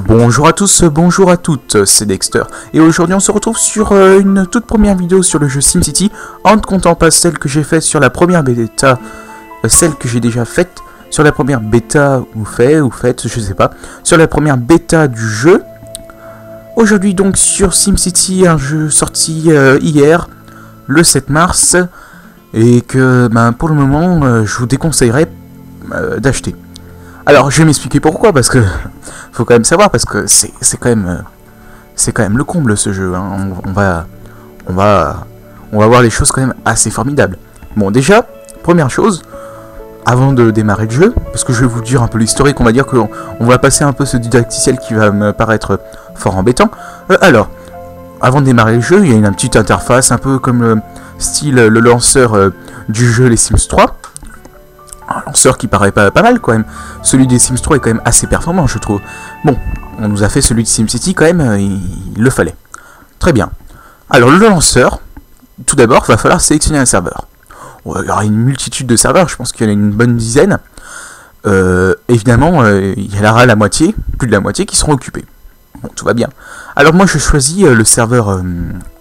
Bonjour à tous, bonjour à toutes, c'est Dexter, et aujourd'hui on se retrouve sur une toute première vidéo sur le jeu SimCity, en ne comptant pas celle que j'ai faite sur la première bêta, celle que j'ai déjà faite sur la première bêta, ou faite, je sais pas, sur la première bêta du jeu. Aujourd'hui donc sur SimCity, un jeu sorti hier, le 7 mars, et que pour le moment je vous déconseillerais d'acheter. Alors je vais m'expliquer pourquoi, parce que faut quand même savoir, parce que c'est quand même le comble ce jeu, hein. On va voir les choses quand même assez formidables. Bon, déjà, première chose, avant de démarrer le jeu, parce que je vais vous dire un peu l'historique, on va dire qu'on va passer un peu ce didacticiel qui va me paraître fort embêtant. Alors, avant de démarrer le jeu, il y a une petite interface, un peu comme le style le lanceur du jeu Les Sims 3. Un lanceur qui paraît pas mal quand même. Celui des Sims 3 est quand même assez performant, je trouve. Bon, on nous a fait celui de SimCity quand même, il le fallait. Très bien. Alors le lanceur, tout d'abord, va falloir sélectionner un serveur. Il y aura une multitude de serveurs, je pense qu'il y en a une bonne dizaine. Évidemment, il y en aura la moitié, plus de la moitié, qui seront occupés. Bon, tout va bien. Alors moi je choisis le serveur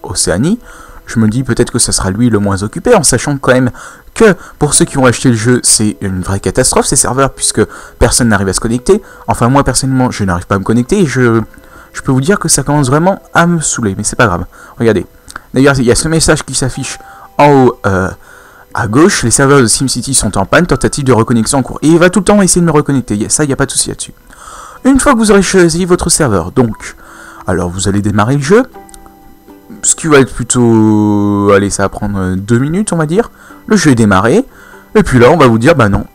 Océanie. Je me dis peut-être que ça sera lui le moins occupé, en sachant quand même que pour ceux qui ont acheté le jeu, c'est une vraie catastrophe ces serveurs, puisque personne n'arrive à se connecter. Enfin moi personnellement, je n'arrive pas à me connecter, et je peux vous dire que ça commence vraiment à me saouler, mais c'est pas grave. Regardez. D'ailleurs, il y a ce message qui s'affiche en haut à gauche, les serveurs de SimCity sont en panne, tentative de reconnexion en cours. Et il va tout le temps essayer de me reconnecter, ça, il n'y a pas de souci là-dessus. Une fois que vous aurez choisi votre serveur, donc, alors vous allez démarrer le jeu. Ce qui va être plutôt... Allez, ça va prendre 2 minutes, on va dire. Le jeu est démarré. Et puis là, on va vous dire, bah non.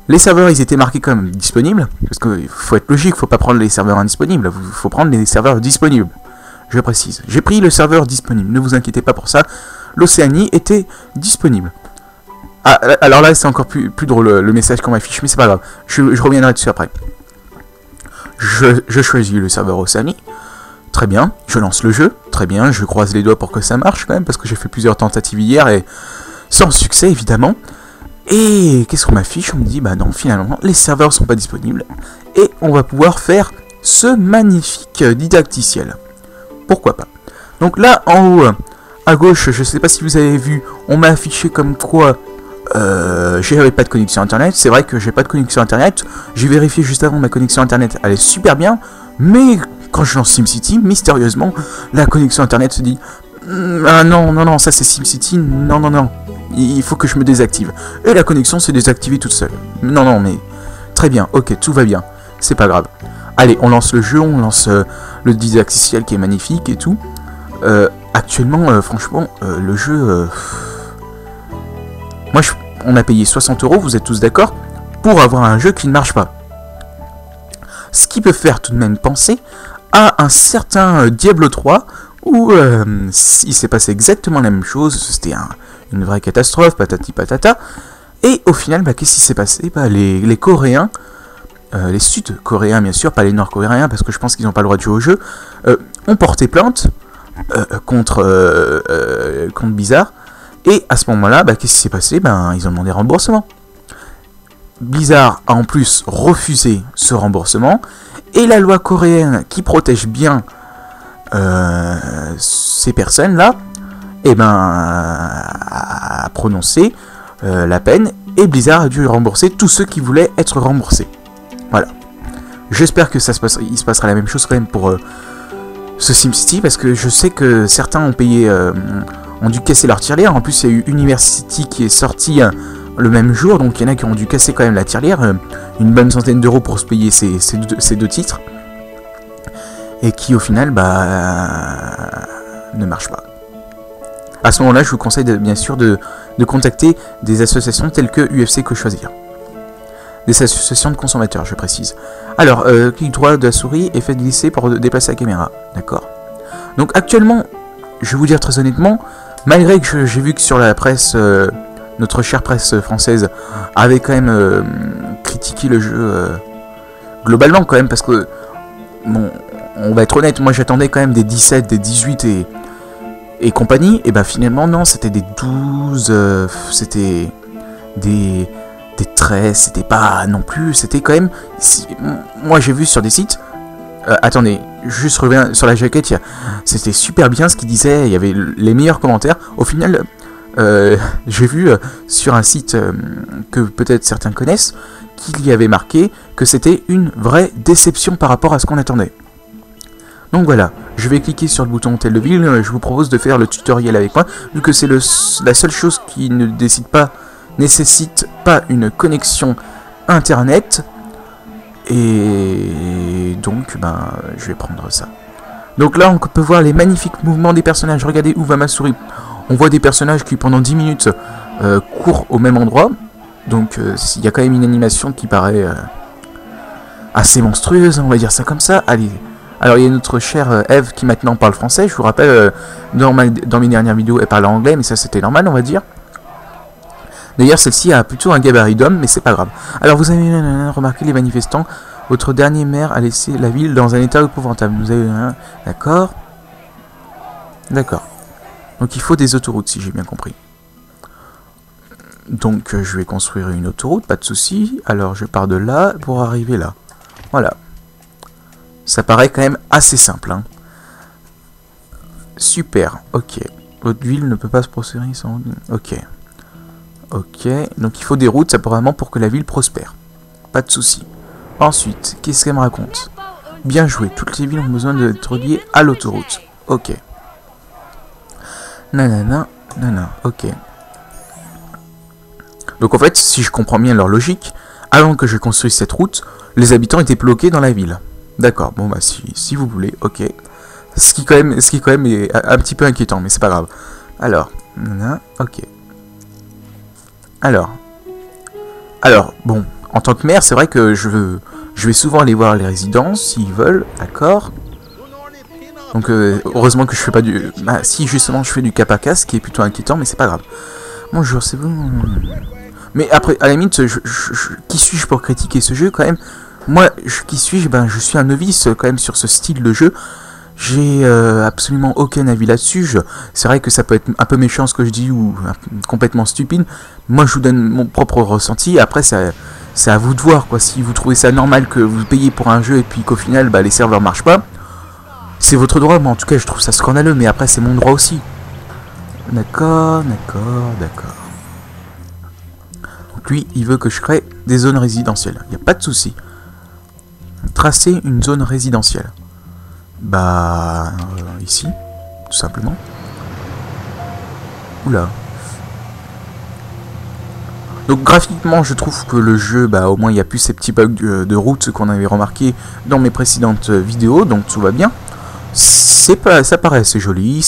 Les serveurs, ils étaient marqués comme disponibles. Parce qu'il faut être logique, faut pas prendre les serveurs indisponibles. Il faut prendre les serveurs disponibles. Je précise. J'ai pris le serveur disponible. Ne vous inquiétez pas pour ça. L'Océanie était disponible. Ah, alors là, c'est encore plus drôle le message qu'on m'affiche. Mais c'est pas grave. Je reviendrai dessus après. Je choisis le serveur Océanie. Très bien, je lance le jeu, très bien, je croise les doigts pour que ça marche quand même, parce que j'ai fait plusieurs tentatives hier et sans succès évidemment. Et qu'est-ce qu'on m'affiche? On me dit, bah non, finalement, les serveurs sont pas disponibles, et on va pouvoir faire ce magnifique didacticiel. Pourquoi pas? Donc là, en haut, à gauche, je sais pas si vous avez vu, on m'a affiché comme quoi j'avais pas de connexion internet. C'est vrai que j'ai pas de connexion internet, j'ai vérifié juste avant, ma connexion internet, elle est super bien, mais... Quand je lance SimCity, mystérieusement, la connexion internet se dit ah non, ça c'est SimCity, non, il faut que je me désactive. Et la connexion s'est désactivée toute seule. Non, mais très bien, ok, tout va bien, c'est pas grave. Allez, on lance le jeu, on lance le didacticiel qui est magnifique et tout. Actuellement, franchement, le jeu... Moi, on a payé 60 €, vous êtes tous d'accord, pour avoir un jeu qui ne marche pas. Ce qui peut faire tout de même penser à un certain Diablo 3 où il s'est passé exactement la même chose, c'était une vraie catastrophe, patati patata, et au final, qu'est-ce qui s'est passé? Les Coréens, les Sud-Coréens bien sûr, pas les Nord-Coréens parce que je pense qu'ils n'ont pas le droit de jouer au jeu, ont porté plainte contre Blizzard, et à ce moment-là, qu'est-ce qui s'est passé? Ils ont demandé remboursement. Blizzard a en plus refusé ce remboursement, et la loi coréenne qui protège bien ces personnes-là, a prononcé la peine, et Blizzard a dû rembourser tous ceux qui voulaient être remboursés. Voilà. J'espère que il se passera la même chose quand même pour ce SimCity, parce que je sais que certains ont payé, ont dû casser leur tirelire. En plus, il y a eu University qui est sorti... le même jour, donc il y en a qui ont dû casser quand même la tirelire, une bonne centaine d'euros pour se payer ces deux titres, et qui au final ne marchent pas. À ce moment-là, je vous conseille bien sûr de contacter des associations telles que UFC Que Choisir, des associations de consommateurs, je précise. Alors, clic droit de la souris et faites glisser pour déplacer la caméra, d'accord. Donc actuellement, je vais vous dire très honnêtement, malgré que j'ai vu que sur la presse... notre chère presse française avait quand même critiqué le jeu globalement quand même, parce que, bon, on va être honnête, moi j'attendais quand même des 17, des 18 et compagnie, et finalement non, c'était des 12, c'était des 13, c'était pas non plus, c'était quand même, moi j'ai vu sur des sites, Attendez, juste reviens sur la jaquette. C'était super bien ce qu'il disait. Il y avait les meilleurs commentaires. Au final, j'ai vu sur un site que peut-être certains connaissent qu'il y avait marqué que c'était une vraie déception par rapport à ce qu'on attendait. Donc voilà, je vais cliquer sur le bouton Hôtel de Ville. Je vous propose de faire le tutoriel avec moi, vu que c'est la seule chose qui ne nécessite pas une connexion internet. Et donc, je vais prendre ça. Donc là, on peut voir les magnifiques mouvements des personnages. Regardez où va ma souris. On voit des personnages qui, pendant 10 minutes, courent au même endroit. Donc, il y a quand même une animation qui paraît assez monstrueuse, on va dire ça comme ça. Allez. Alors, il y a notre chère Eve qui maintenant parle français. Je vous rappelle, dans mes dernières vidéos, elle parlait anglais, mais ça, c'était normal, on va dire. D'ailleurs, celle-ci a plutôt un gabarit d'homme, mais c'est pas grave. Alors, vous avez remarqué les manifestants. Votre dernier maire a laissé la ville dans un état épouvantable. Vous avez... D'accord. D'accord. Donc, il faut des autoroutes, si j'ai bien compris. Donc, je vais construire une autoroute, pas de souci. Alors, je pars de là pour arriver là. Voilà. Ça paraît quand même assez simple. Hein. Super. Ok. Votre ville ne peut pas se prospérer sans... Ok. Ok, donc il faut des routes apparemment pour que la ville prospère. Pas de souci. Ensuite, qu'est-ce qu'elle me raconte? Bien joué, toutes les villes ont besoin d'être reliées à l'autoroute. Ok. Nanana, nanana, ok. Donc en fait, si je comprends bien leur logique, avant que je construise cette route, les habitants étaient bloqués dans la ville. D'accord, bon bah si vous voulez, ok. Ce qui quand même est un petit peu inquiétant, mais c'est pas grave. Alors, nanana, ok. Alors, bon, en tant que maire, c'est vrai que je vais souvent aller voir les résidents, s'ils veulent, d'accord. Donc, heureusement que je fais pas du... si, justement, je fais du cap à cas, ce qui est plutôt inquiétant, mais c'est pas grave. Bonjour, c'est vous... Mais après, à la limite, qui suis-je pour critiquer ce jeu, quand même? Moi, qui suis-je? Je suis un novice, quand même, sur ce style de jeu. J'ai absolument aucun avis là-dessus. C'est vrai que ça peut être un peu méchant ce que je dis ou complètement stupide. Moi, je vous donne mon propre ressenti. Après, c'est à vous de voir, quoi. Si vous trouvez ça normal que vous payez pour un jeu et puis qu'au final, les serveurs marchent pas, c'est votre droit. Moi, en tout cas, je trouve ça scandaleux. Mais après, c'est mon droit aussi. D'accord. Donc lui, il veut que je crée des zones résidentielles. Il n'y a pas de souci. Tracer une zone résidentielle. Ici, tout simplement. Oula. Donc graphiquement, je trouve que le jeu, au moins il n'y a plus ces petits bugs de route qu'on avait remarqué dans mes précédentes vidéos, donc tout va bien. Ça paraît assez joli,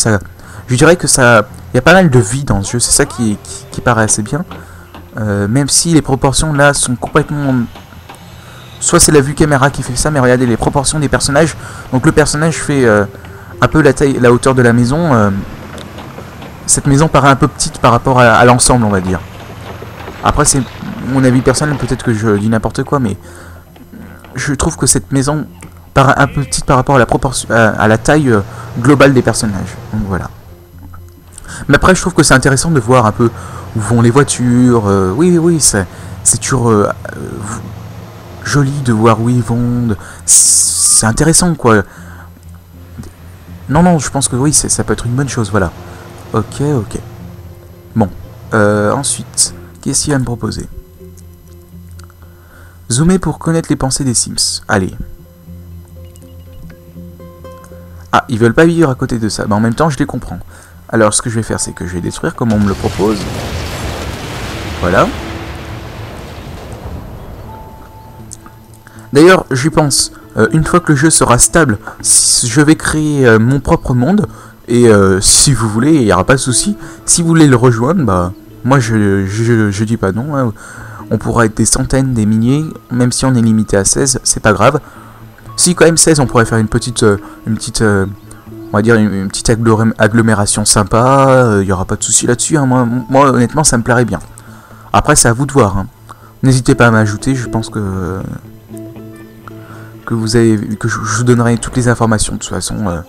je dirais que il y a pas mal de vie dans ce jeu, c'est ça qui paraît assez bien. Même si les proportions là sont complètement... Soit c'est la vue caméra qui fait ça, mais regardez les proportions des personnages. Donc le personnage fait un peu la hauteur de la maison. Cette maison paraît un peu petite par rapport à l'ensemble, on va dire. Après c'est mon avis personnel, peut-être que je dis n'importe quoi, mais je trouve que cette maison paraît un peu petite par rapport à la taille globale des personnages. Donc voilà. Mais après je trouve que c'est intéressant de voir un peu où vont les voitures. Oui, c'est toujours... joli de voir où ils vont, c'est intéressant quoi. Non, je pense que oui, ça peut être une bonne chose, voilà. Ok. Bon, ensuite, qu'est-ce qu'il va me proposer? Zoomer pour connaître les pensées des Sims. Allez. Ah, ils veulent pas vivre à côté de ça, mais en même temps je les comprends. Alors ce que je vais faire, c'est que je vais détruire comme on me le propose. Voilà. D'ailleurs, j'y pense, une fois que le jeu sera stable, je vais créer mon propre monde, et si vous voulez, il n'y aura pas de souci. Si vous voulez le rejoindre, moi je dis pas non, hein. On pourra être des centaines, des milliers, même si on est limité à 16, c'est pas grave. Si quand même 16, on pourrait faire une petite on va dire une petite agglomération sympa, il n'y aura pas de souci là-dessus, hein. Moi honnêtement ça me plairait bien. Après c'est à vous de voir, hein. N'hésitez pas à m'ajouter, je pense que je vous donnerai toutes les informations de toute façon.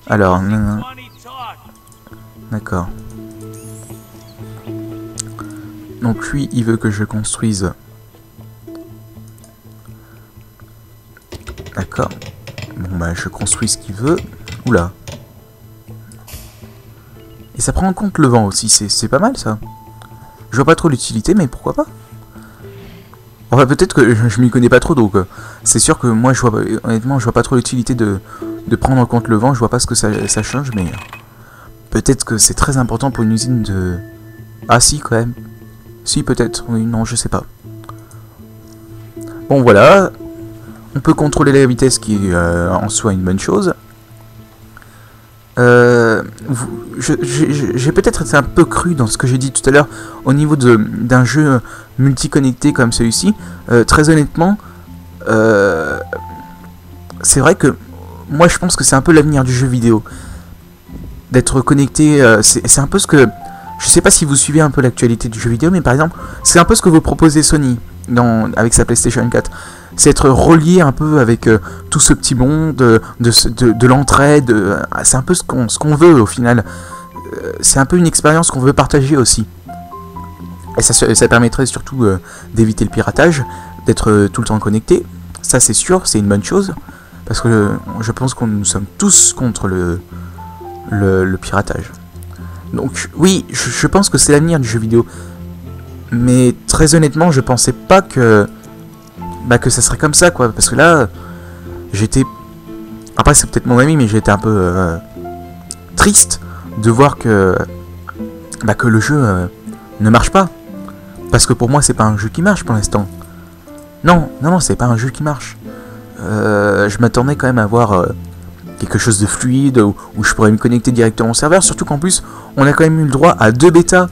Alors, d'accord. Donc lui, il veut que je construise D'accord. Bon bah je construis ce qu'il veut. Oula. Et ça prend en compte le vent aussi, c'est pas mal ça. Je vois pas trop l'utilité, mais pourquoi pas. Enfin peut-être que je m'y connais pas trop, donc c'est sûr que moi honnêtement je vois pas trop l'utilité de prendre en compte le vent, je vois pas ce que ça change, mais peut-être que c'est très important pour une usine de... Ah si quand même. Si peut-être, oui, non, je sais pas. Bon voilà, on peut contrôler la vitesse qui est en soi une bonne chose. J'ai peut-être été un peu cru dans ce que j'ai dit tout à l'heure au niveau d'un jeu multi-connecté comme celui-ci. Très honnêtement, c'est vrai que moi je pense que c'est un peu l'avenir du jeu vidéo. D'être connecté, c'est un peu ce que... Je sais pas si vous suivez un peu l'actualité du jeu vidéo, mais par exemple, c'est un peu ce que vous proposez Sony avec sa PlayStation 4. C'est être relié un peu avec tout ce petit monde, de l'entraide. C'est un peu ce qu'on veut au final. C'est un peu une expérience qu'on veut partager aussi. Et ça permettrait surtout d'éviter le piratage, d'être tout le temps connecté. Ça c'est sûr, c'est une bonne chose. Parce que je pense que nous sommes tous contre le piratage. Donc oui, je pense que c'est l'avenir du jeu vidéo. Mais très honnêtement, je pensais pas que ça serait comme ça, quoi. Parce que là, j'étais... Après, c'est peut-être mon ami, mais j'étais un peu triste de voir que le jeu ne marche pas. Parce que pour moi, c'est pas un jeu qui marche pour l'instant. Non, c'est pas un jeu qui marche. Je m'attendais quand même à voir quelque chose de fluide, où je pourrais me connecter directement au serveur. Surtout qu'en plus, on a quand même eu le droit à 2 bêtas.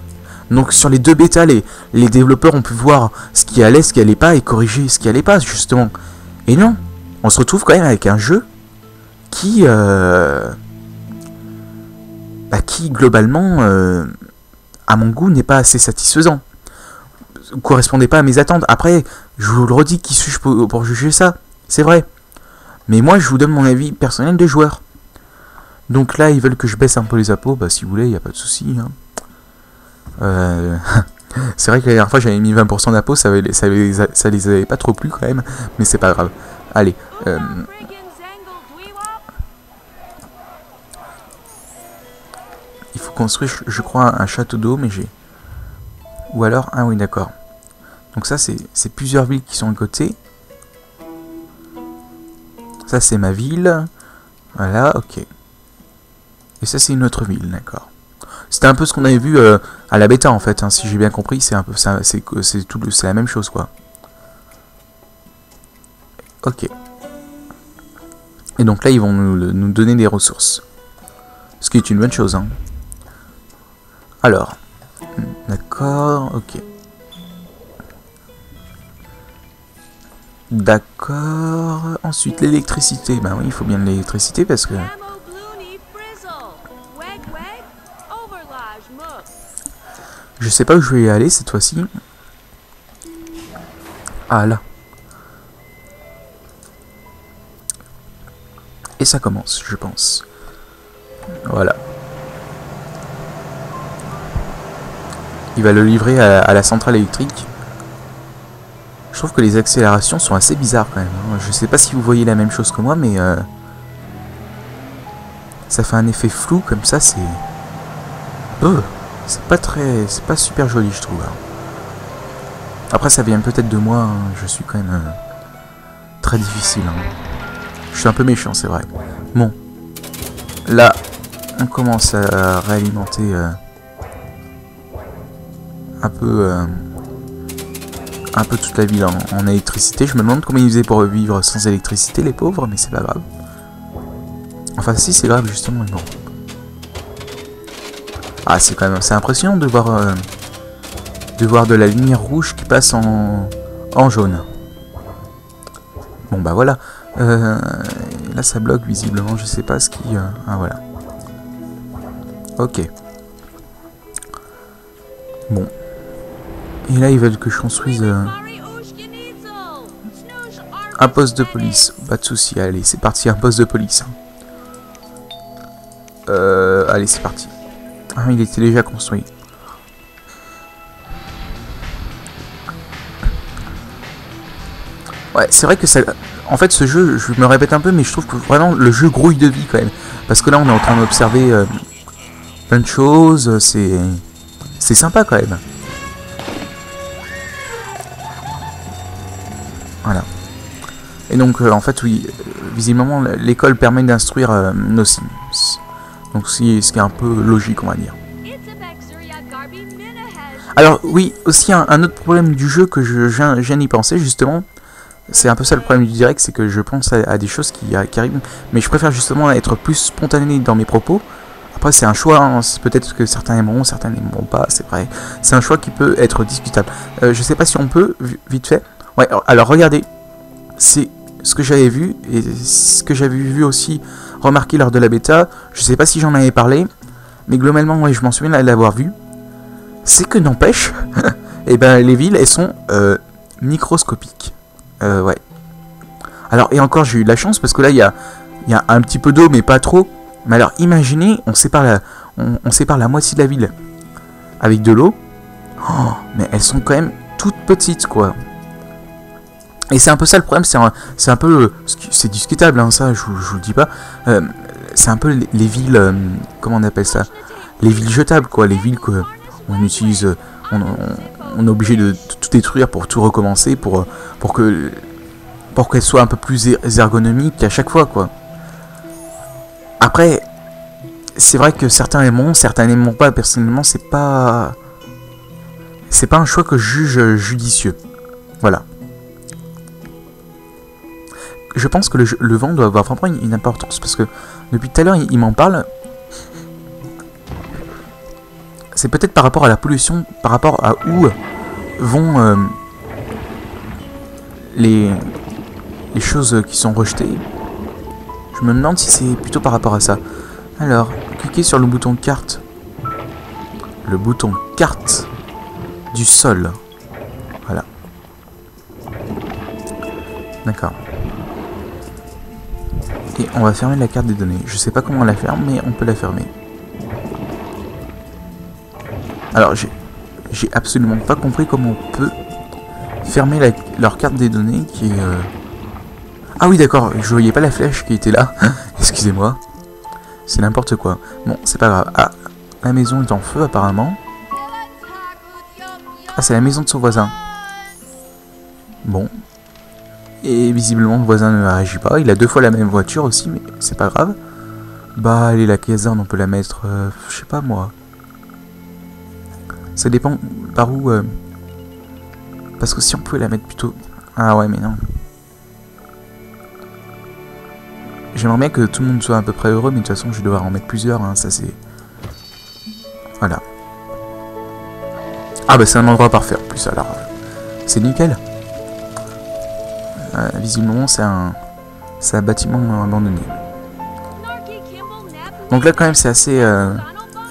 Donc sur les 2 bêtas, les développeurs ont pu voir ce qui allait, ce qui allait pas, et corriger ce qui allait pas, justement. Et non, on se retrouve quand même avec un jeu qui globalement, à mon goût, n'est pas assez satisfaisant. Correspondait pas à mes attentes. Après, je vous le redis, qui suis-je pour juger ça? C'est vrai. Mais moi, je vous donne mon avis personnel de joueur. Donc là, ils veulent que je baisse un peu les impôts. Bah, si vous voulez, il n'y a pas de souci. Hein. C'est vrai que la dernière fois, j'avais mis 20% d'impôts. Ça les avait pas trop plu quand même. Mais c'est pas grave. Allez. Il faut construire, je crois, un château d'eau, mais j'ai... Ou alors... Ah oui, d'accord. Donc ça, c'est plusieurs villes qui sont à côté. Ça, c'est ma ville. Voilà, ok. Et ça, c'est une autre ville, d'accord. C'était un peu ce qu'on avait vu à la bêta, en fait. Hein, si j'ai bien compris, c'est un peu ça, c'est la même chose, quoi. Ok. Et donc là, ils vont nous donner des ressources. Ce qui est une bonne chose, hein. Alors. D'accord, ok. D'accord. Ensuite, l'électricité. Ben oui, il faut bien de l'électricité parce que... Je sais pas où je vais y aller cette fois-ci. Ah, là. Et ça commence, je pense. Voilà. Il va le livrer à la centrale électrique. Je trouve que les accélérations sont assez bizarres quand même. Je sais pas si vous voyez la même chose que moi, mais ça fait un effet flou comme ça, c'est... c'est pas super joli, je trouve. Après, ça vient peut-être de moi, hein. Je suis quand même très difficile. Hein. Je suis un peu méchant, c'est vrai. Bon. Là, on commence à réalimenter un peu toute la ville en électricité. Je me demande comment ils faisaient pour vivre sans électricité, les pauvres, mais c'est pas grave. Enfin, si, c'est grave, justement, bon. Ah, c'est quand même assez impressionnant de voir de la lumière rouge qui passe en jaune. Bon, bah voilà. Là, ça bloque, visiblement, je sais pas ce qui... Ah, voilà. Ok. Bon. Et là, ils veulent que je construise un poste de police. Pas de souci, allez, c'est parti, un poste de police. Allez, c'est parti. Ah, il était déjà construit. Ouais, c'est vrai que ça... En fait, ce jeu, je me répète un peu, mais je trouve que vraiment le jeu grouille de vie quand même. Parce que là, on est en train d'observer plein de choses, c'est sympa quand même. Voilà. Et donc, en fait, oui, visiblement, l'école permet d'instruire nos Sims. Donc, ce qui est un peu logique, on va dire. Alors, oui, aussi un autre problème du jeu que je viens d'y penser, justement. C'est un peu ça le problème du direct, c'est que je pense à des choses qui arrivent. Mais je préfère justement être plus spontané dans mes propos. Après, c'est un choix, hein. Peut-être que certains aimeront, certains n'aimeront pas, c'est vrai. C'est un choix qui peut être discutable. Je sais pas si on peut, vite fait. Ouais, alors regardez. C'est ce que j'avais vu, et ce que j'avais vu aussi remarqué lors de la bêta. Je sais pas si j'en avais parlé, mais globalement, ouais, je m'en souviens de l'avoir vu. C'est que n'empêche, et ben les villes, elles sont microscopiques. Ouais. Alors, et encore, j'ai eu de la chance, parce que là, il y a un petit peu d'eau, mais pas trop. Mais alors, imaginez, on sépare la moitié de la ville avec de l'eau. Oh, mais elles sont quand même toutes petites, quoi. Et c'est un peu ça le problème, c'est un peu... C'est discutable, hein, ça, je vous le dis pas. C'est un peu les villes... comment on appelle ça? Les villes jetables, quoi. Les villes qu'on utilise... On est obligé de tout détruire pour tout recommencer, pour qu'elles soient un peu plus ergonomiques à chaque fois, quoi. Après, c'est vrai que certains aimeront, certains n'aimeront pas. Personnellement, c'est pas un choix que je juge judicieux. Voilà. Je pense que le vent doit avoir vraiment une importance, parce que depuis tout à l'heure, il m'en parle. C'est peut-être par rapport à la pollution, par rapport à où vont les choses qui sont rejetées. Je me demande si c'est plutôt par rapport à ça. Alors, cliquez sur le bouton carte. Le bouton carte du sol. Voilà. D'accord. Et on va fermer la carte des données. Je sais pas comment on la ferme, mais on peut la fermer. Alors, j'ai absolument pas compris comment on peut fermer leur carte des données qui est... Ah oui, d'accord, je voyais pas la flèche qui était là. Excusez-moi. C'est n'importe quoi. Bon, c'est pas grave. Ah, la maison est en feu apparemment. Ah, c'est la maison de son voisin. Bon. Et visiblement, le voisin ne réagit pas. Il a 2 fois la même voiture aussi, mais c'est pas grave. Bah, allez, la caserne, on peut la mettre... je sais pas, moi. Ça dépend par où... Parce que si on pouvait la mettre plutôt... Ah ouais, mais non. J'aimerais bien que tout le monde soit à peu près heureux, mais de toute façon, je vais devoir en mettre plusieurs, hein, ça c'est... Voilà. Ah bah c'est un endroit parfait en plus, alors... c'est nickel. Visiblement, c'est un bâtiment abandonné. Donc là, quand même, c'est assez...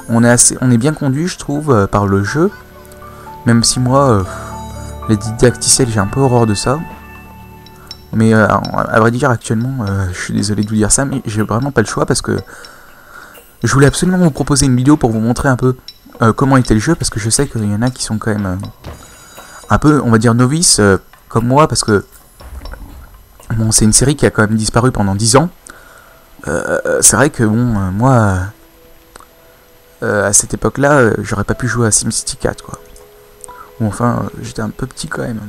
On est bien conduit, je trouve, par le jeu. Même si moi, les didacticiels, j'ai un peu horreur de ça. Mais à vrai dire, actuellement, je suis désolé de vous dire ça, mais j'ai vraiment pas le choix parce que je voulais absolument vous proposer une vidéo pour vous montrer un peu comment était le jeu, parce que je sais qu'il y en a qui sont quand même un peu, on va dire, novices, comme moi, parce que bon, c'est une série qui a quand même disparu pendant 10 ans. C'est vrai que bon, moi, à cette époque-là, j'aurais pas pu jouer à SimCity 4, quoi. Ou enfin, j'étais un peu petit quand même.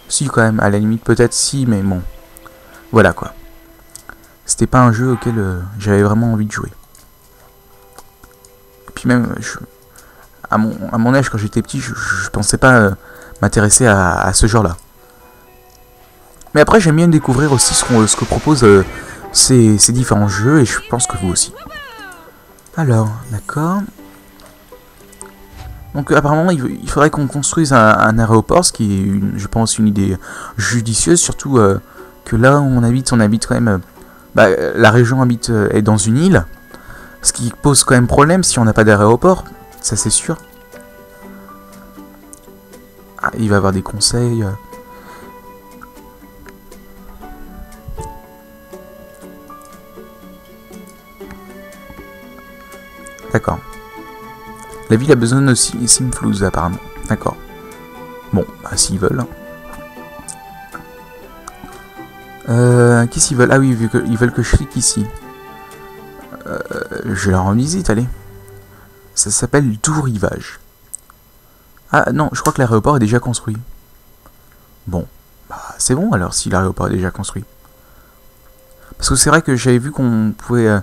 Si, quand même, à la limite, peut-être si, mais bon. Voilà, quoi. C'était pas un jeu auquel j'avais vraiment envie de jouer. Et puis même, à mon âge, quand j'étais petit, je pensais pas m'intéresser à ce genre-là. Mais après, j'aime bien découvrir aussi ce que proposent ces différents jeux, et je pense que vous aussi. Alors, d'accord. Donc apparemment il faudrait qu'on construise un aéroport, ce qui est, je pense, une idée judicieuse, surtout que là où on habite quand même... la région est dans une île, ce qui pose quand même problème si on n'a pas d'aéroport, ça c'est sûr. Ah, il va y avoir des conseils... D'accord. La ville a besoin de Simflouz apparemment. D'accord. Bon, bah s'ils veulent. Qu'est-ce qu'ils veulent? Ah oui, vu qu'ils veulent que je clique ici. Je leur rends visite, allez. Ça s'appelle Doux Rivage. Ah non, je crois que l'aéroport est déjà construit. Bon, bah c'est bon alors si l'aéroport est déjà construit. Parce que c'est vrai que j'avais vu qu'on pouvait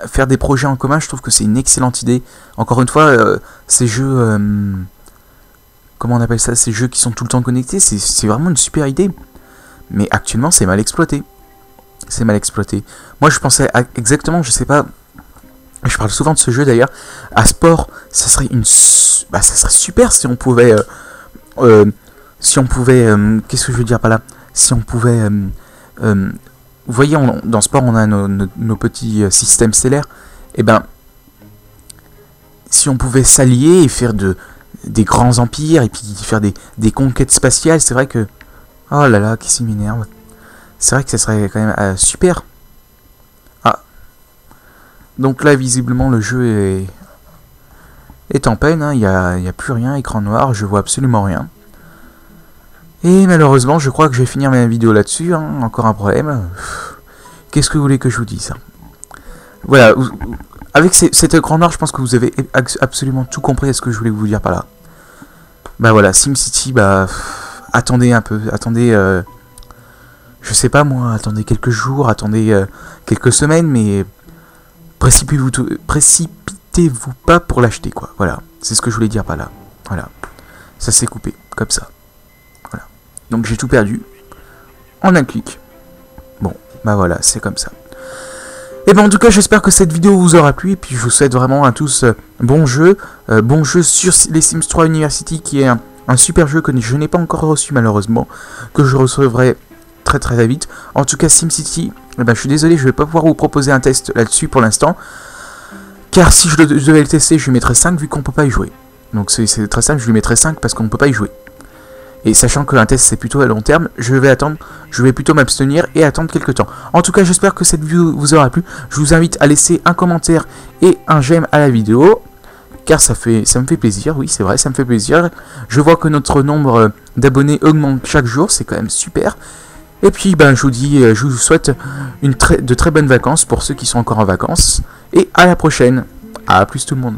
faire des projets en commun, je trouve que c'est une excellente idée. Encore une fois, ces jeux... comment on appelle ça? Ces jeux qui sont tout le temps connectés, c'est vraiment une super idée. Mais actuellement, c'est mal exploité. C'est mal exploité. Moi, je pensais exactement, je sais pas... Je parle souvent de ce jeu d'ailleurs. À Sport, ça serait une... Bah, ça serait super si on pouvait... qu'est-ce que je veux dire par là? Si on pouvait... vous voyez, dans Sport, on a nos petits systèmes stellaires. Et ben... Si on pouvait s'allier et faire des grands empires, et puis faire des conquêtes spatiales, c'est vrai que... Oh là là, qui s'y m'énerve. C'est vrai que ça serait quand même super. Ah. Donc là, visiblement, le jeu est en peine. Hein. Il n'y a plus rien, écran noir, je vois absolument rien. Et malheureusement, je crois que je vais finir ma vidéo là-dessus. Hein. Encore un problème. Qu'est-ce que vous voulez que je vous dise? Voilà. Avec cet écran noir, je pense que vous avez absolument tout compris à ce que je voulais vous dire par là. Bah voilà, SimCity, bah... attendez un peu, attendez... je sais pas moi, attendez quelques jours, attendez quelques semaines, mais... précipitez-vous pas pour l'acheter, quoi. Voilà, c'est ce que je voulais dire par là. Voilà. Ça s'est coupé, comme ça. Voilà. Donc j'ai tout perdu. En un clic. Bon, bah voilà, c'est comme ça. Et ben en tout cas, j'espère que cette vidéo vous aura plu. Et puis je vous souhaite vraiment à tous bon jeu sur les Sims 3 University, qui est un super jeu que je n'ai pas encore reçu malheureusement, que je recevrai très vite. En tout cas, SimCity, eh ben, je suis désolé, je vais pas pouvoir vous proposer un test là-dessus pour l'instant. Car si je devais le tester, je lui mettrais 5 vu qu'on peut pas y jouer. Donc c'est très simple, je lui mettrais 5 parce qu'on ne peut pas y jouer. Et sachant qu'un test c'est plutôt à long terme, je vais plutôt m'abstenir et attendre quelques temps. En tout cas, j'espère que cette vidéo vous aura plu. Je vous invite à laisser un commentaire et un j'aime à la vidéo. Car ça me fait plaisir, oui c'est vrai, ça me fait plaisir. Je vois que notre nombre d'abonnés augmente chaque jour, c'est quand même super. Et puis ben, je vous souhaite de très bonnes vacances pour ceux qui sont encore en vacances. Et à la prochaine. À plus tout le monde.